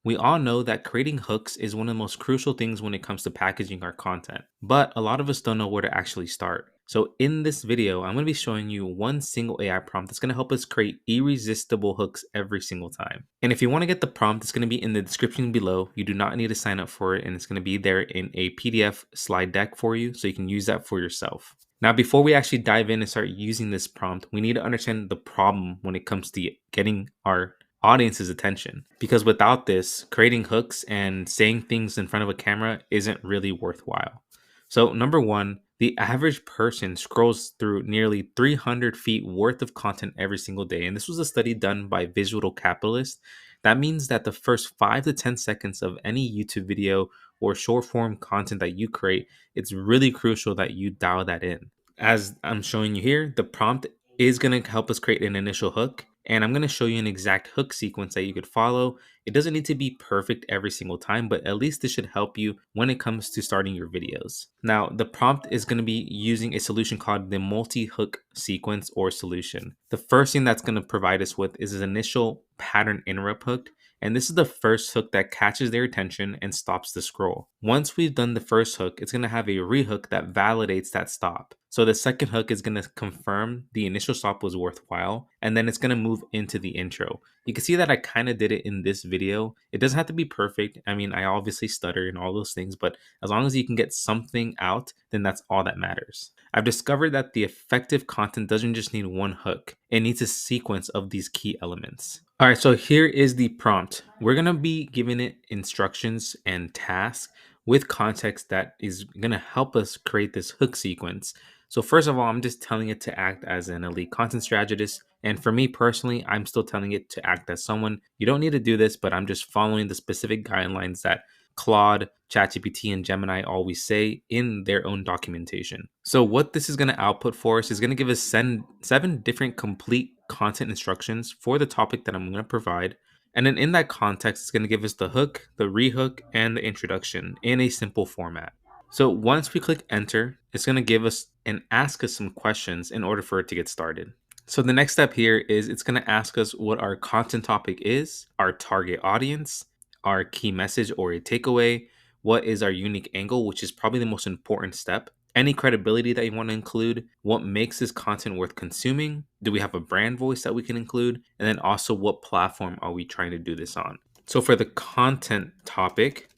We all know that creating hooks is one of the most crucial things when it comes to packaging our content, but a lot of us don't know where to actually start. So in this video, I'm going to be showing you one single AI prompt that's going to help us create irresistible hooks every single time. And if you want to get the prompt, it's going to be in the description below. You do not need to sign up for it, and it's going to be there in a PDF slide deck for you, so you can use that for yourself. Now, before we actually dive in and start using this prompt, we need to understand the problem when it comes to getting our audience's attention, because without this, creating hooks and saying things in front of a camera isn't really worthwhile. So number one, the average person scrolls through nearly 300 feet worth of content every single day, and this was a study done by Visual Capitalist. That means that the first 5 to 10 seconds of any YouTube video or short form content that you create, it's really crucial that you dial that in. As I'm showing you here, the prompt is going to help us create an initial hook. And I'm going to show you an exact hook sequence that you could follow. It doesn't need to be perfect every single time, but at least this should help you when it comes to starting your videos. Now, the prompt is going to be using a solution called the multi-hook sequence or solution. The first thing that's going to provide us with is an initial pattern interrupt hook. And this is the first hook that catches their attention and stops the scroll. Once we've done the first hook, it's going to have a rehook that validates that stop. So the second hook is going to confirm the initial stop was worthwhile, and then it's going to move into the intro. You can see that I kind of did it in this video. It doesn't have to be perfect. I mean, I obviously stutter and all those things, but as long as you can get something out, then that's all that matters. I've discovered that the effective content doesn't just need one hook. It needs a sequence of these key elements. All right, so here is the prompt. We're going to be giving it instructions and tasks with context that is going to help us create this hook sequence. So first of all, I'm just telling it to act as an elite content strategist. And for me personally, I'm still telling it to act as someone. You don't need to do this, but I'm just following the specific guidelines that Claude, ChatGPT, and Gemini always say in their own documentation. So what this is going to output for us is going to give us seven different complete content instructions for the topic that I'm going to provide. And then in that context, it's going to give us the hook, the rehook, and the introduction in a simple format. So once we click enter, it's going to give us and ask us some questions in order for it to get started. So the next step here is it's going to ask us what our content topic is, our target audience, our key message or a takeaway, what is our unique angle, which is probably the most important step, any credibility that you want to include, what makes this content worth consuming, do we have a brand voice that we can include, and then also what platform are we trying to do this on. So for the content topic,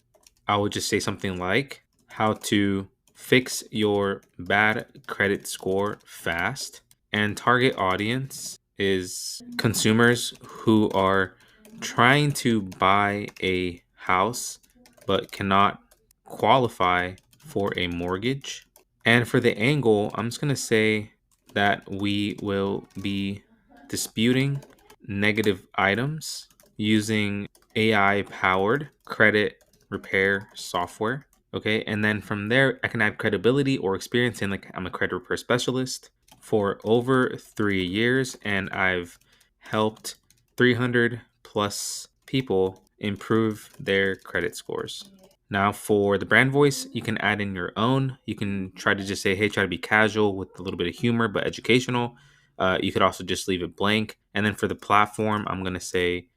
I would just say something like how to fix your bad credit score fast, and target audience is consumers who are trying to buy a house but cannot qualify for a mortgage. And for the angle, I'm just going to say that we will be disputing negative items using AI powered credit repair software. Okay, and then from there, I can add credibility or experience in, like, I'm a credit repair specialist for over 3 years, and I've helped 300 plus people improve their credit scores. Now for the brand voice, you can add in your own. You can try to just say, hey, try to be casual with a little bit of humor, but educational. You could also just leave it blank. And then for the platform, I'm going to say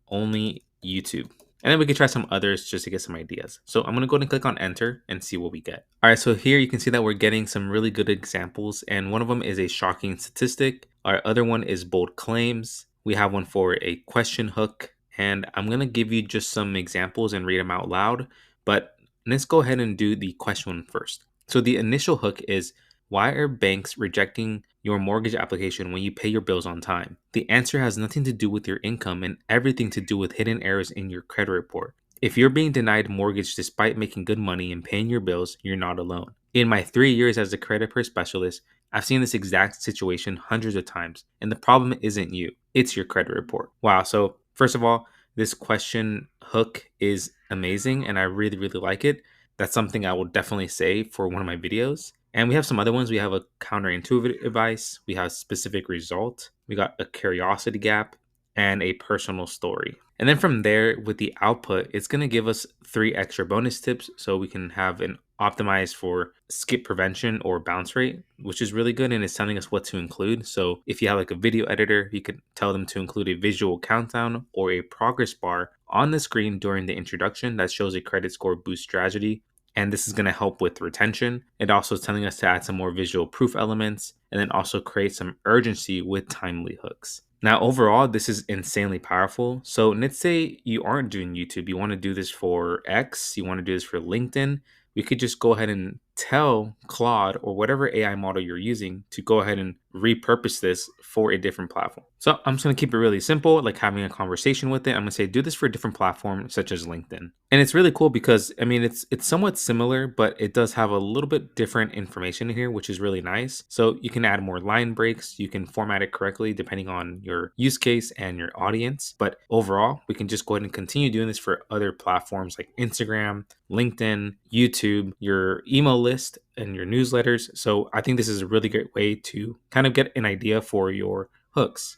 only YouTube. And then we could try some others just to get some ideas. So I'm going to go ahead and click on enter and see what we get. All right, so here you can see that we're getting some really good examples. And one of them is a shocking statistic. Our other one is bold claims. We have one for a question hook. And I'm going to give you just some examples and read them out loud. But let's go ahead and do the question one first. So the initial hook is, why are banks rejecting your mortgage application when you pay your bills on time? The answer has nothing to do with your income and everything to do with hidden errors in your credit report. If you're being denied mortgage despite making good money and paying your bills, you're not alone. In my 3 years as a credit repair specialist, I've seen this exact situation hundreds of times, and the problem isn't you, it's your credit report. Wow, so first of all, this question hook is amazing and I really, really like it. That's something I will definitely say for one of my videos. And we have some other ones. We have a counterintuitive advice. We have specific result. We got a curiosity gap and a personal story. And then from there, with the output, it's going to give us 3 extra bonus tips so we can have an optimized for skip prevention or bounce rate, which is really good, and it's telling us what to include. So if you have like a video editor, you could tell them to include a visual countdown or a progress bar on the screen during the introduction that shows a credit score boost strategy. And this is going to help with retention. It also is telling us to add some more visual proof elements and then also create some urgency with timely hooks. Now, overall, this is insanely powerful. So let's say you aren't doing YouTube. You want to do this for X, you want to do this for LinkedIn. We could just go ahead and tell Claude or whatever AI model you're using to go ahead and repurpose this for a different platform. So I'm just going to keep it really simple, like having a conversation with it. I'm going to say, do this for a different platform such as LinkedIn. And it's really cool because I mean, it's somewhat similar, but it does have a little bit different information in here, which is really nice. So you can add more line breaks. You can format it correctly depending on your use case and your audience. But overall, we can just go ahead and continue doing this for other platforms like Instagram, LinkedIn, YouTube, your email list, and your newsletters. So I think this is a really great way to kind of get an idea for your hooks.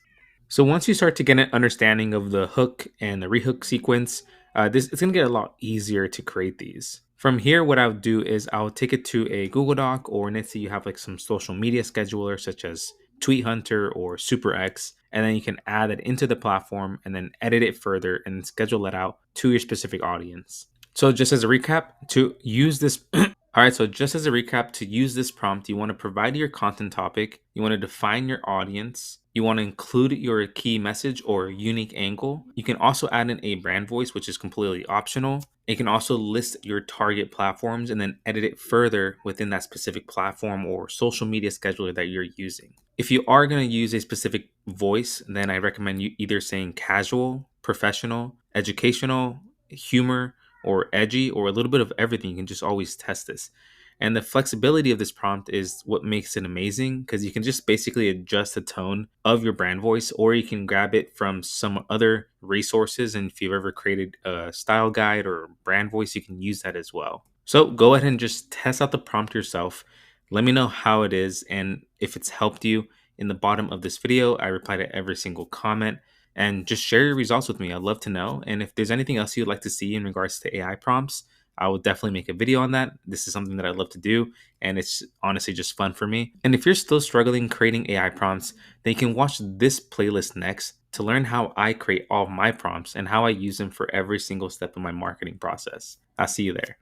So once you start to get an understanding of the hook and the rehook sequence, this it's gonna get a lot easier to create these. From here, what I would do is I'll take it to a Google Doc, or let's say you have like some social media scheduler such as Tweet Hunter or SuperX, and then you can add it into the platform and then edit it further and schedule it out to your specific audience. So just as a recap, to use this all right, so just as a recap, to use this prompt, you want to provide your content topic, you want to define your audience, you want to include your key message or unique angle. You can also add in a brand voice, which is completely optional. You can also list your target platforms and then edit it further within that specific platform or social media scheduler that you're using. If you are going to use a specific voice, then I recommend you either saying casual, professional, educational, humor, or edgy, or a little bit of everything. You can just always test this. And the flexibility of this prompt is what makes it amazing because you can just basically adjust the tone of your brand voice, or you can grab it from some other resources. And if you've ever created a style guide or brand voice, you can use that as well. So go ahead and just test out the prompt yourself. Let me know how it is and if it's helped you. In the bottom of this video, I reply to every single comment, and just share your results with me. I'd love to know. And if there's anything else you'd like to see in regards to AI prompts, I will definitely make a video on that. This is something that I love to do, and it's honestly just fun for me. And if you're still struggling creating AI prompts, then you can watch this playlist next to learn how I create all of my prompts and how I use them for every single step of my marketing process. I'll see you there.